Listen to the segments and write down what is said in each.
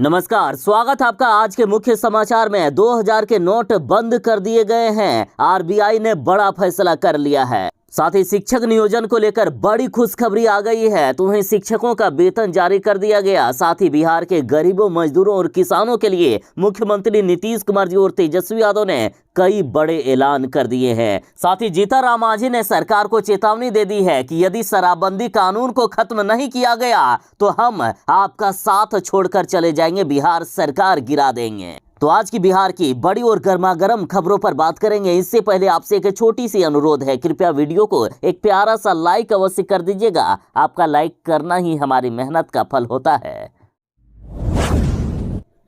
नमस्कार, स्वागत है आपका आज के मुख्य समाचार में। 2000 के नोट बंद कर दिए गए हैं। आरबीआई ने बड़ा फैसला कर लिया है। साथ ही शिक्षक नियोजन को लेकर बड़ी खुशखबरी आ गई है। तो वहीं शिक्षकों का वेतन जारी कर दिया गया। साथ ही बिहार के गरीबों, मजदूरों और किसानों के लिए मुख्यमंत्री नीतीश कुमार जी और तेजस्वी यादव ने कई बड़े ऐलान कर दिए हैं। साथ ही जीतन राम मांझी ने सरकार को चेतावनी दे दी है कि यदि शराबबंदी कानून को खत्म नहीं किया गया तो हम आपका साथ छोड़कर चले जाएंगे, बिहार सरकार गिरा देंगे। तो आज की बिहार की बड़ी और गर्मागर्म खबरों पर बात करेंगे। इससे पहले आपसे एक छोटी सी अनुरोध है, कृपया वीडियो को एक प्यारा सा लाइक अवश्य कर दीजिएगा। आपका लाइक करना ही हमारी मेहनत का फल होता है।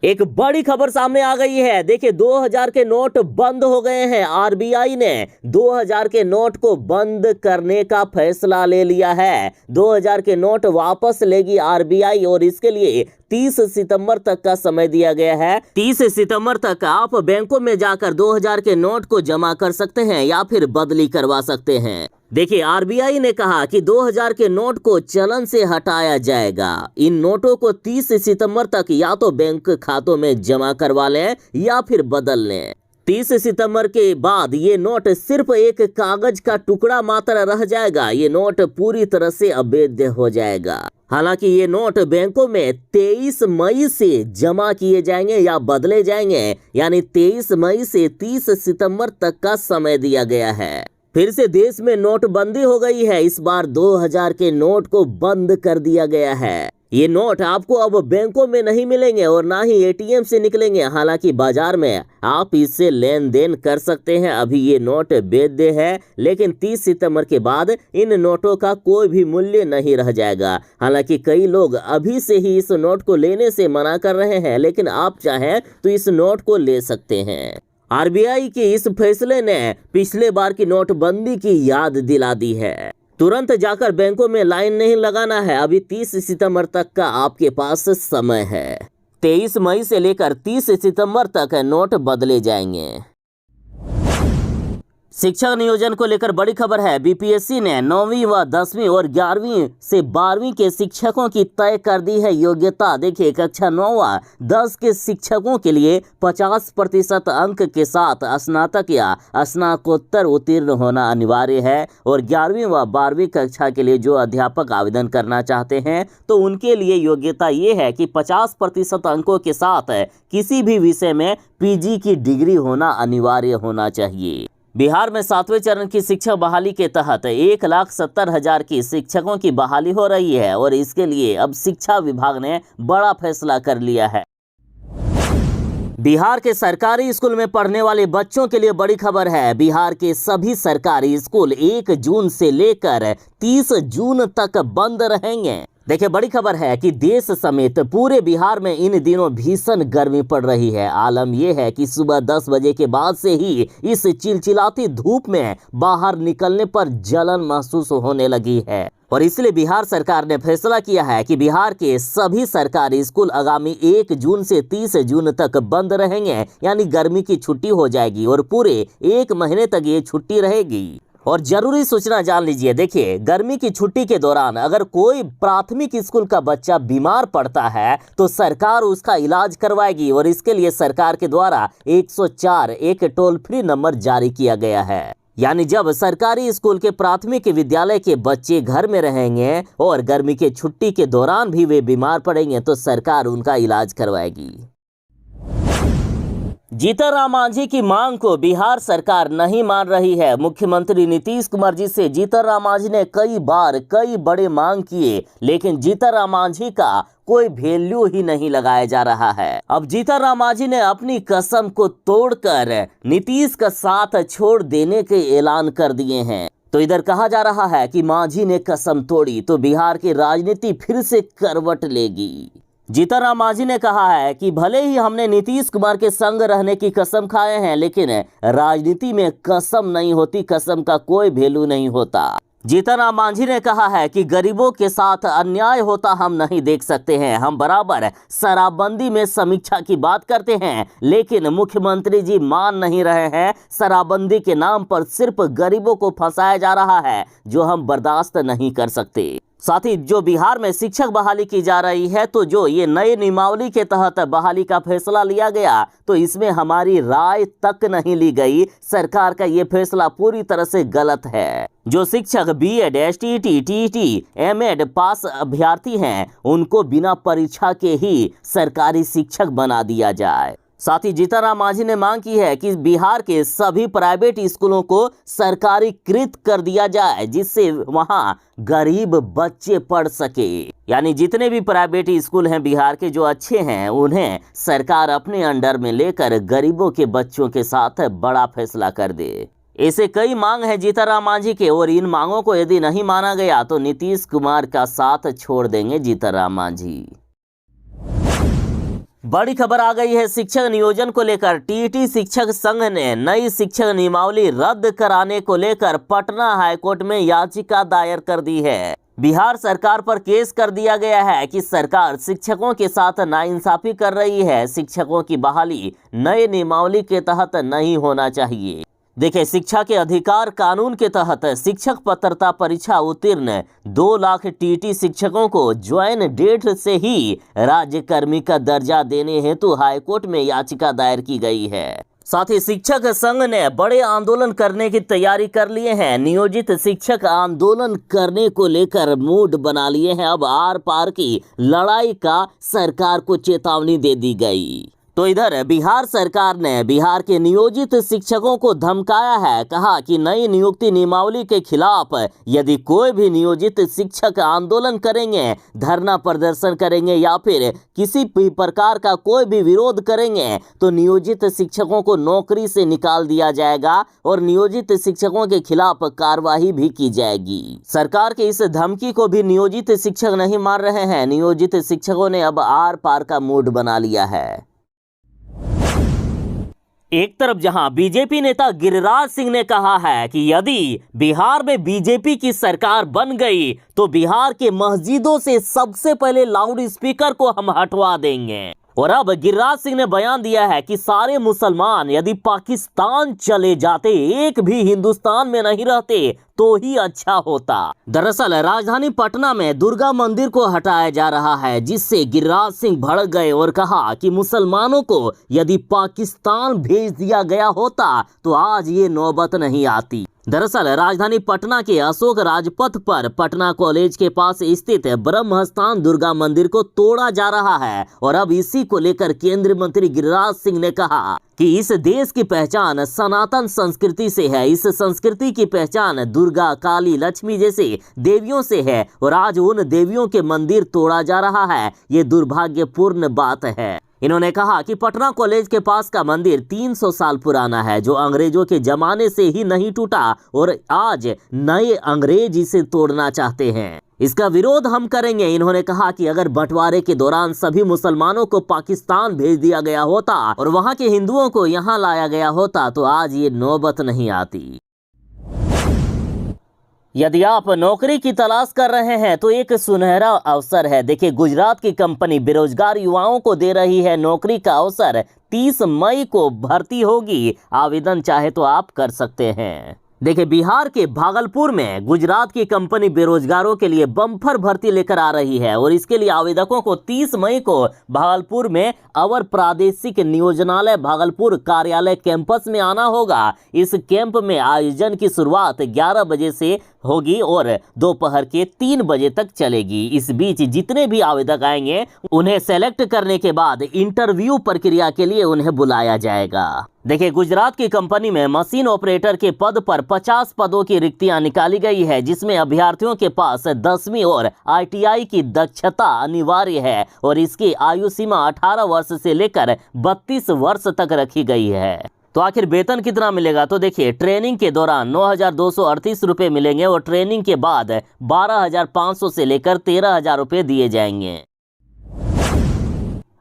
एक बड़ी खबर सामने आ गई है। देखिए, 2000 के नोट बंद हो गए हैं। आरबीआई ने 2000 के नोट को बंद करने का फैसला ले लिया है। 2000 के नोट वापस लेगी आरबीआई और इसके लिए 30 सितंबर तक का समय दिया गया है। 30 सितंबर तक आप बैंकों में जाकर 2000 के नोट को जमा कर सकते हैं या फिर बदली करवा सकते हैं। देखिए, आरबीआई ने कहा कि 2000 के नोट को चलन से हटाया जाएगा। इन नोटों को 30 सितंबर तक या तो बैंक खातों में जमा करवा लें या फिर बदल लें। 30 सितंबर के बाद ये नोट सिर्फ एक कागज का टुकड़ा मात्र रह जाएगा। ये नोट पूरी तरह से अवैध हो जाएगा। हालांकि ये नोट बैंकों में 23 मई से जमा किए जाएंगे या बदले जाएंगे, यानी 23 मई से 30 सितंबर तक का समय दिया गया है। फिर से देश में नोटबंदी हो गई है। इस बार 2000 के नोट को बंद कर दिया गया है। ये नोट आपको अब बैंकों में नहीं मिलेंगे और ना ही एटीएम से निकलेंगे। हालांकि बाजार में आप इससे लेन देन कर सकते हैं। अभी ये नोट वैध है, लेकिन 30 सितंबर के बाद इन नोटों का कोई भी मूल्य नहीं रह जाएगा। हालांकि कई लोग अभी से ही इस नोट को लेने से मना कर रहे हैं, लेकिन आप चाहें तो इस नोट को ले सकते हैं। आरबीआई के इस फैसले ने पिछले बार की नोटबंदी की याद दिला दी है। तुरंत जाकर बैंकों में लाइन नहीं लगाना है। अभी 30 सितंबर तक का आपके पास समय है। 23 मई से लेकर 30 सितंबर तक नोट बदले जाएंगे। शिक्षक नियोजन को लेकर बड़ी खबर है। बीपीएससी ने 9वीं व 10वीं और 11वीं से 12वीं के शिक्षकों की तय कर दी है योग्यता। देखिए, कक्षा 9 व 10 के शिक्षकों के लिए 50% अंक के साथ स्नातक या स्नातकोत्तर उत्तीर्ण होना अनिवार्य है और 11वीं व 12वीं कक्षा के लिए जो अध्यापक आवेदन करना चाहते हैं तो उनके लिए योग्यता ये है कि 50% अंकों के साथ किसी भी विषय में पीजी की डिग्री होना अनिवार्य होना चाहिए। बिहार में 7वें चरण की शिक्षक बहाली के तहत 1,70,000 की शिक्षकों की बहाली हो रही है और इसके लिए अब शिक्षा विभाग ने बड़ा फैसला कर लिया है। बिहार के सरकारी स्कूल में पढ़ने वाले बच्चों के लिए बड़ी खबर है। बिहार के सभी सरकारी स्कूल 1 जून से लेकर 30 जून तक बंद रहेंगे। देखिए, बड़ी खबर है कि देश समेत पूरे बिहार में इन दिनों भीषण गर्मी पड़ रही है। आलम यह है कि सुबह 10 बजे के बाद से ही इस चिलचिलाती धूप में बाहर निकलने पर जलन महसूस होने लगी है और इसलिए बिहार सरकार ने फैसला किया है कि बिहार के सभी सरकारी स्कूल आगामी 1 जून से 30 जून तक बंद रहेंगे। यानी गर्मी की छुट्टी हो जाएगी और पूरे 1 महीने तक ये छुट्टी रहेगी। और जरूरी सूचना जान लीजिए। देखिए, गर्मी की छुट्टी के दौरान अगर कोई प्राथमिक स्कूल का बच्चा बीमार पड़ता है तो सरकार उसका इलाज करवाएगी और इसके लिए सरकार के द्वारा 104 एक टोल फ्री नंबर जारी किया गया है। यानी जब सरकारी स्कूल के प्राथमिक विद्यालय के बच्चे घर में रहेंगे और गर्मी के छुट्टी के दौरान भी वे बीमार पड़ेंगे तो सरकार उनका इलाज करवाएगी। जीतन राम मांझी की मांग को बिहार सरकार नहीं मान रही है। मुख्यमंत्री नीतीश कुमार जी से जीतन राम मांझी ने कई बार कई बड़े मांग किए, लेकिन जीतन राम मांझी का कोई वैल्यू ही नहीं लगाया जा रहा है। अब जीतन राम मांझी ने अपनी कसम को तोड़कर नीतीश का साथ छोड़ देने के ऐलान कर दिए हैं। तो इधर कहा जा रहा है कि मांझी ने कसम तोड़ी तो बिहार की राजनीति फिर से करवट लेगी। जीतन राम मांझी ने कहा है कि भले ही हमने नीतीश कुमार के संग रहने की कसम खाए हैं, लेकिन राजनीति में कसम नहीं होती, कसम का कोई वैल्यू नहीं होता। जीतन राम मांझी ने कहा है कि गरीबों के साथ अन्याय होता हम नहीं देख सकते हैं। हम बराबर शराबबंदी में समीक्षा की बात करते हैं, लेकिन मुख्यमंत्री जी मान नहीं रहे हैं। शराबबंदी के नाम पर सिर्फ गरीबों को फंसाया जा रहा है, जो हम बर्दाश्त नहीं कर सकते। साथ ही जो बिहार में शिक्षक बहाली की जा रही है, तो जो ये नए नियमावली के तहत बहाली का फैसला लिया गया, तो इसमें हमारी राय तक नहीं ली गई। सरकार का ये फैसला पूरी तरह से गलत है। जो शिक्षक बीएड, एसटीईटी, टीईटी, एमएड पास अभ्यर्थी हैं, उनको बिना परीक्षा के ही सरकारी शिक्षक बना दिया जाए। साथ ही जीतनराम मांझी ने मांग की है कि बिहार के सभी प्राइवेट स्कूलों को सरकारीकृत कर दिया जाए, जिससे वहां गरीब बच्चे पढ़ सके। यानी जितने भी प्राइवेट स्कूल हैं बिहार के जो अच्छे हैं, उन्हें सरकार अपने अंडर में लेकर गरीबों के बच्चों के साथ बड़ा फैसला कर दे। ऐसे कई मांग है जीतनराम मांझी के, और इन मांगों को यदि नहीं माना गया तो नीतीश कुमार का साथ छोड़ देंगे जीतनराम मांझी। बड़ी खबर आ गई है शिक्षक नियोजन को लेकर। टीईटी शिक्षक संघ ने नई शिक्षक नियमावली रद्द कराने को लेकर पटना हाईकोर्ट में याचिका दायर कर दी है। बिहार सरकार पर केस कर दिया गया है कि सरकार शिक्षकों के साथ नाइंसाफी कर रही है। शिक्षकों की बहाली नए नियमावली के तहत नहीं होना चाहिए। देखिए, शिक्षा के अधिकार कानून के तहत शिक्षक पात्रता परीक्षा उत्तीर्ण 2 लाख टीटी शिक्षकों को ज्वाइन डेट से ही राज्यकर्मी का दर्जा देने हेतु हाईकोर्ट में याचिका दायर की गई है। साथ ही शिक्षक संघ ने बड़े आंदोलन करने की तैयारी कर लिए हैं। नियोजित शिक्षक आंदोलन करने को लेकर मूड बना लिए हैं। अब आर पार की लड़ाई का सरकार को चेतावनी दे दी गई। तो इधर बिहार सरकार ने बिहार के नियोजित शिक्षकों को धमकाया है। कहा कि नई नियुक्ति नियमावली के खिलाफ यदि कोई भी नियोजित शिक्षक आंदोलन करेंगे, धरना प्रदर्शन करेंगे या फिर किसी भी प्रकार का कोई भी विरोध करेंगे, तो नियोजित शिक्षकों को नौकरी से निकाल दिया जाएगा और नियोजित शिक्षकों के खिलाफ कार्रवाई भी की जाएगी। सरकार के इस धमकी को भी नियोजित शिक्षक नहीं मान रहे हैं। नियोजित शिक्षकों ने अब आर पार का मूड बना लिया है। एक तरफ जहां बीजेपी नेता गिरिराज सिंह ने कहा है कि यदि बिहार में बीजेपी की सरकार बन गई तो बिहार के मस्जिदों से सबसे पहले लाउड स्पीकर को हम हटवा देंगे। और अब गिरिराज सिंह ने बयान दिया है कि सारे मुसलमान यदि पाकिस्तान चले जाते, एक भी हिंदुस्तान में नहीं रहते, तो ही अच्छा होता। दरअसल राजधानी पटना में दुर्गा मंदिर को हटाया जा रहा है, जिससे गिरिराज सिंह भड़क गए और कहा कि मुसलमानों को यदि पाकिस्तान भेज दिया गया होता तो आज ये नौबत नहीं आती। दरअसल राजधानी पटना के अशोक राजपथ पर पटना कॉलेज के पास स्थित ब्रह्मस्थान दुर्गा मंदिर को तोड़ा जा रहा है और अब इसी को लेकर केंद्रीय मंत्री गिरिराज सिंह ने कहा कि इस देश की पहचान सनातन संस्कृति से है। इस संस्कृति की पहचान दुर्गा, काली, लक्ष्मी जैसे देवियों से है और आज उन देवियों के मंदिर तोड़ा जा रहा है। ये दुर्भाग्यपूर्ण बात है। इन्होंने कहा कि पटना कॉलेज के पास का मंदिर 300 साल पुराना है, जो अंग्रेजों के जमाने से ही नहीं टूटा और आज नए अंग्रेज इसे तोड़ना चाहते हैं। इसका विरोध हम करेंगे। इन्होंने कहा कि अगर बंटवारे के दौरान सभी मुसलमानों को पाकिस्तान भेज दिया गया होता और वहां के हिंदुओं को यहां लाया गया होता तो आज ये नौबत नहीं आती। यदि आप नौकरी की तलाश कर रहे हैं तो एक सुनहरा अवसर है। देखिए, गुजरात की कंपनी बेरोजगार युवाओं को दे रही है नौकरी का अवसर। 30 मई को भर्ती होगी। आवेदन चाहे तो आप कर सकते हैं। देखिए, बिहार के भागलपुर में गुजरात की कंपनी बेरोजगारों के लिए बम्पर भर्ती लेकर आ रही है और इसके लिए आवेदकों को 30 मई को भागलपुर में अवर प्रादेशिक नियोजनालय भागलपुर कार्यालय कैंपस में आना होगा। इस कैंप में आयोजन की शुरुआत 11 बजे से होगी और दोपहर के 3 बजे तक चलेगी। इस बीच जितने भी आवेदक आएंगे उन्हें सेलेक्ट करने के बाद इंटरव्यू प्रक्रिया के लिए उन्हें बुलाया जाएगा। देखिए, गुजरात की कंपनी में मशीन ऑपरेटर के पद पर 50 पदों की रिक्तियां निकाली गई है, जिसमें अभ्यर्थियों के पास 10वीं और ITI की दक्षता अनिवार्य है और इसकी आयु सीमा 18 वर्ष से लेकर 32 वर्ष तक रखी गई है। तो आखिर वेतन कितना मिलेगा? तो देखिए, ट्रेनिंग के दौरान 9,238 रुपये मिलेंगे और ट्रेनिंग के बाद 12,500 से लेकर 13,000 रुपये दिए जाएंगे।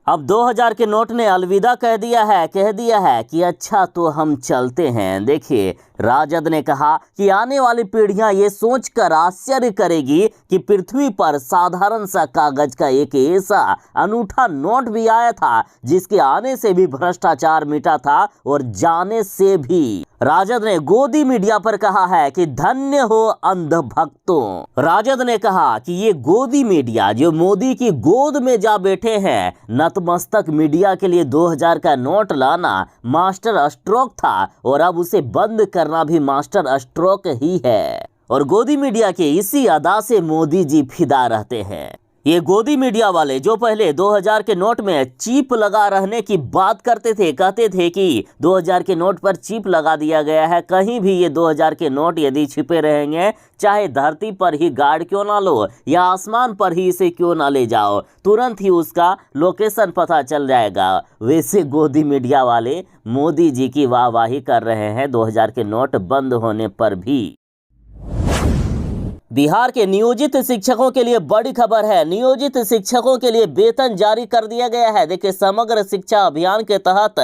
अब 2000 के नोट ने अलविदा कह दिया है कि अच्छा तो हम चलते हैं। देखिए, राजद ने कहा कि आने वाली पीढ़ियां ये सोचकर आश्चर्य करेगी कि पृथ्वी पर साधारण सा कागज का एक ऐसा अनूठा नोट भी आया था जिसके आने से भी भ्रष्टाचार मिटा था और जाने से भी। राजद ने गोदी मीडिया पर कहा है कि धन्य हो अंधभक्तों। राजद ने कहा कि ये गोदी मीडिया जो मोदी की गोद में जा बैठे हैं, नतमस्तक मीडिया के लिए 2000 का नोट लाना मास्टर स्ट्रोक था और अब उसे बंद करना भी मास्टर स्ट्रोक ही है। और गोदी मीडिया के इसी अदा से मोदी जी फिदा रहते हैं। ये गोदी मीडिया वाले जो पहले 2000 के नोट में चिप लगा रहने की बात करते थे, कहते थे कि 2000 के नोट पर चिप लगा दिया गया है, कहीं भी ये 2000 के नोट यदि छिपे रहेंगे, चाहे धरती पर ही गाड़ क्यों ना लो या आसमान पर ही इसे क्यों ना ले जाओ, तुरंत ही उसका लोकेशन पता चल जाएगा। वैसे गोदी मीडिया वाले मोदी जी की वाहवाही कर रहे हैं 2000 के नोट बंद होने पर भी। बिहार के नियोजित शिक्षकों के लिए बड़ी खबर है। नियोजित शिक्षकों के लिए वेतन जारी कर दिया गया है। देखिए, समग्र शिक्षा अभियान के तहत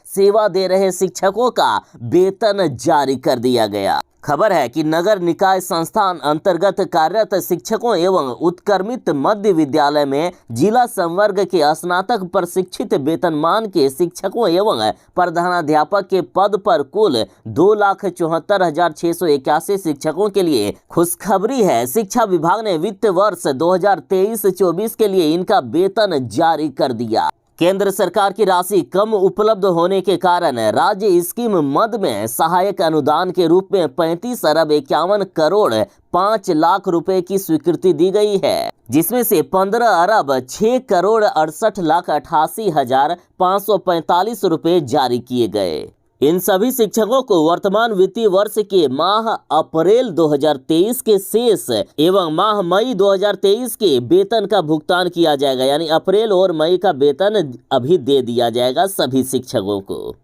सेवा दे रहे शिक्षकों का वेतन जारी कर दिया गया। खबर है कि नगर निकाय संस्थान अंतर्गत कार्यरत शिक्षकों एवं उत्क्रमित मध्य विद्यालय में जिला संवर्ग के स्नातक प्रशिक्षित वेतनमान के शिक्षकों एवं प्रधानाध्यापक के पद पर कुल 2,74,681 शिक्षकों के लिए खुशखबरी है। शिक्षा विभाग ने वित्त वर्ष 2023-24 के लिए इनका वेतन जारी कर दिया। केंद्र सरकार की राशि कम उपलब्ध होने के कारण राज्य स्कीम मद में सहायक अनुदान के रूप में 35 अरब 51 करोड़ 5 लाख रुपए की स्वीकृति दी गई है, जिसमें से 15 अरब 6 करोड़ 68 लाख 88 हजार 545 रुपए जारी किए गए। इन सभी शिक्षकों को वर्तमान वित्तीय वर्ष के माह अप्रैल 2023 के शेष एवं माह मई 2023 के वेतन का भुगतान किया जाएगा। यानी अप्रैल और मई का वेतन अभी दे दिया जाएगा सभी शिक्षकों को।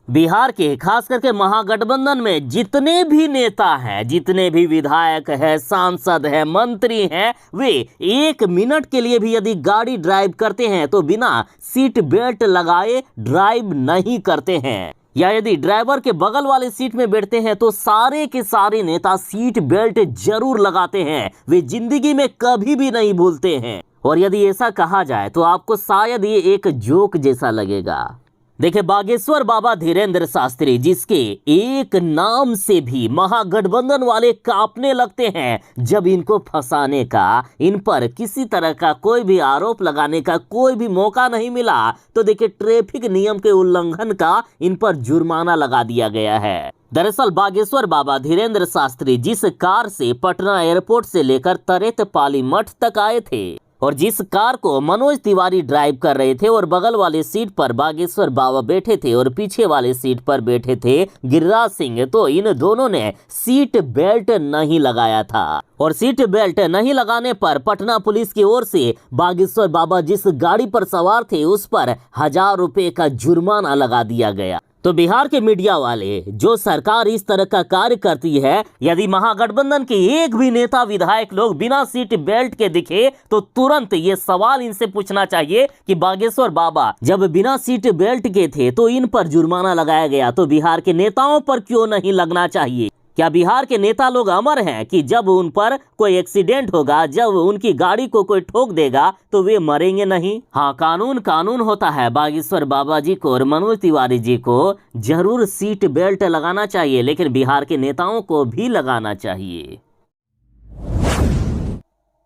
बिहार के खास करके महागठबंधन में जितने भी नेता हैं, जितने भी विधायक हैं, सांसद हैं, मंत्री हैं, वे 1 मिनट के लिए भी यदि गाड़ी ड्राइव करते हैं तो बिना सीट बेल्ट लगाए ड्राइव नहीं करते हैं, या यदि ड्राइवर के बगल वाले सीट में बैठते हैं तो सारे के सारे नेता सीट बेल्ट जरूर लगाते हैं। वे जिंदगी में कभी भी नहीं भूलते हैं। और यदि ऐसा कहा जाए तो आपको शायद ये एक जोक जैसा लगेगा। देखिए, बागेश्वर बाबा धीरेन्द्र शास्त्री, जिसके एक नाम से भी महागठबंधन वाले कांपने लगते हैं जब इनको फंसाने का, इन पर किसी तरह का कोई भी आरोप लगाने का कोई भी मौका नहीं मिला, तो देखिए ट्रैफिक नियम के उल्लंघन का इन पर जुर्माना लगा दिया गया है। दरअसल बागेश्वर बाबा धीरेन्द्र शास्त्री जिस कार से पटना एयरपोर्ट से लेकर तरेत पाली मठ तक आए थे और जिस कार को मनोज तिवारी ड्राइव कर रहे थे और बगल वाले सीट पर बागेश्वर बाबा बैठे थे और पीछे वाले सीट पर बैठे थे गिरिराज सिंह, तो इन दोनों ने सीट बेल्ट नहीं लगाया था। और सीट बेल्ट नहीं लगाने पर पटना पुलिस की ओर से बागेश्वर बाबा जिस गाड़ी पर सवार थे उस पर 1000 रुपए का जुर्माना लगा दिया गया। तो बिहार के मीडिया वाले, जो सरकार इस तरह का कार्य करती है, यदि महागठबंधन के एक भी नेता विधायक लोग बिना सीट बेल्ट के दिखे तो तुरंत ये सवाल इनसे पूछना चाहिए कि बागेश्वर बाबा जब बिना सीट बेल्ट के थे तो इन पर जुर्माना लगाया गया, तो बिहार के नेताओं पर क्यों नहीं लगना चाहिए? क्या बिहार के नेता लोग अमर हैं कि जब उन पर कोई एक्सीडेंट होगा, जब उनकी गाड़ी को कोई ठोक देगा तो वे मरेंगे नहीं? हाँ, कानून कानून होता है। बागेश्वर बाबा जी को और मनोज तिवारी जी को जरूर सीट बेल्ट लगाना चाहिए, लेकिन बिहार के नेताओं को भी लगाना चाहिए।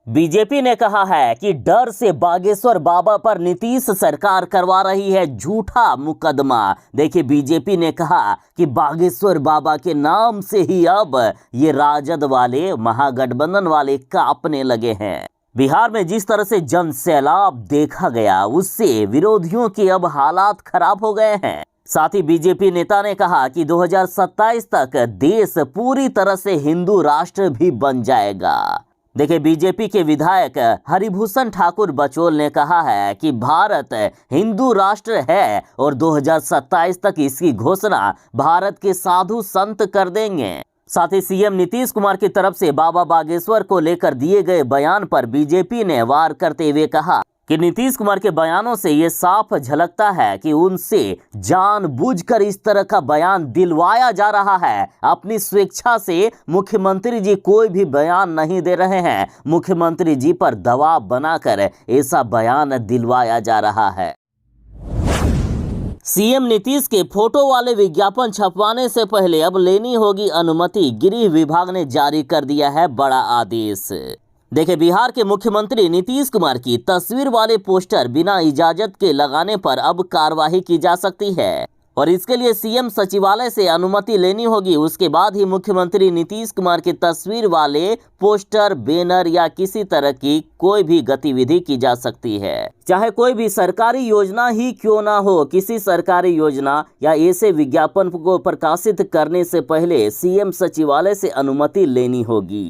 बीजेपी ने कहा है कि डर से बागेश्वर बाबा पर नीतीश सरकार करवा रही है झूठा मुकदमा। देखिए, बीजेपी ने कहा कि बागेश्वर बाबा के नाम से ही अब ये राजद वाले, महागठबंधन वाले कांपने लगे हैं। बिहार में जिस तरह से जन सैलाब देखा गया, उससे विरोधियों के अब हालात खराब हो गए हैं। साथ ही बीजेपी नेता ने कहा कि 2027 तक देश पूरी तरह से हिंदू राष्ट्र भी बन जाएगा। देखिए, बीजेपी के विधायक हरिभूषण ठाकुर बचौल ने कहा है कि भारत हिंदू राष्ट्र है और 2027 तक इसकी घोषणा भारत के साधु संत कर देंगे। साथ ही सीएम नीतीश कुमार की तरफ से बाबा बागेश्वर को लेकर दिए गए बयान पर बीजेपी ने वार करते हुए कहा कि नीतीश कुमार के बयानों से ये साफ झलकता है कि उनसे जानबूझकर इस तरह का बयान दिलवाया जा रहा है। अपनी स्वेच्छा से मुख्यमंत्री जी कोई भी बयान नहीं दे रहे हैं, मुख्यमंत्री जी पर दबाव बनाकर ऐसा बयान दिलवाया जा रहा है। सीएम नीतीश के फोटो वाले विज्ञापन छपवाने से पहले अब लेनी होगी अनुमति। गृह विभाग ने जारी कर दिया है बड़ा आदेश। देखिए, बिहार के मुख्यमंत्री नीतीश कुमार की तस्वीर वाले पोस्टर बिना इजाजत के लगाने पर अब कार्रवाई की जा सकती है और इसके लिए सीएम सचिवालय से अनुमति लेनी होगी। उसके बाद ही मुख्यमंत्री नीतीश कुमार की तस्वीर वाले पोस्टर, बैनर या किसी तरह की कोई भी गतिविधि की जा सकती है, चाहे कोई भी सरकारी योजना ही क्यों ना हो। किसी सरकारी योजना या ऐसे विज्ञापन को प्रकाशित करने से पहले सीएम सचिवालय से अनुमति लेनी होगी।